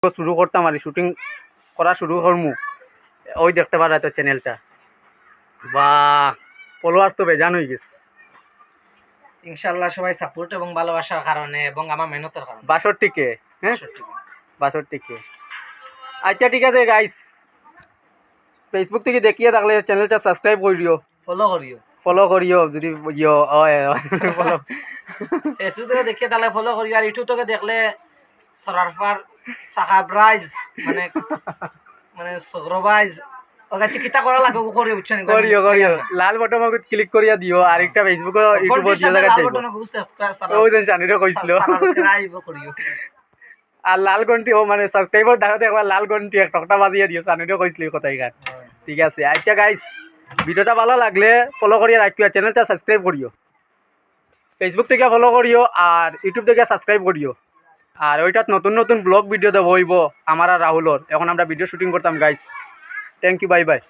শুরু করতাম আর শুটিং করা শুরু করমু ওই দেখতে পারা তো চ্যানেলটা বা ফলোয়ার্স তো বেজান হয়ে গেছে ইনশাআল্লাহ সবাই সাপোর্ট এবং ভালোবাসার কারণে এবং আমার মেহনতের কারণে 62 কে হ্যাঁ 62 কে আচ্ছা ঠিক আছে গাইস ফেসবুক থেকে দেখিয়ে থাকলে চ্যানেলটা সাবস্ক্রাইব করিও ফলো করিও যদি ইয়ো ফলো ফেসবুক থেকে দেখিয়ে তাহলে ফলো করিও আর ইউটিউব থেকে দেখলে সরারফার সাহাবরাইজ মানে মানে সগরবাইজ ওকে চিকিৎসা করা লাগে করিও বুঝছেন করিও লাল বটন ক্লিক করিয়া দিও আর একটা ফেসবুক ইউটিউব দিয়ে জায়গা যাইবো ওই যে জানিরও কইছিল সাবস্ক্রাইব করিও আর লাল ঘন্টি ও মানে সাবস্ক্রাইবার দেখাতে একবার লাল ঘন্টি একটা বাজিয়ে দিও জানিরও কইছিল কথাই গান ঠিক আছে আচ্ছা গাইস ভিডিওটা ভালো লাগলে ফলো করিয়া রাখিও চ্যানেলটা সাবস্ক্রাইব করিও ফেসবুক থেকে ফলো করিও আর ইউটিউব থেকে সাবস্ক্রাইব করিও আর ওইটাত নতুন নতুন ব্লগ ভিডিও দেবো হইব আমার আর রাহুলর এখন আমরা ভিডিও শুটিং করতাম guys thank you bye by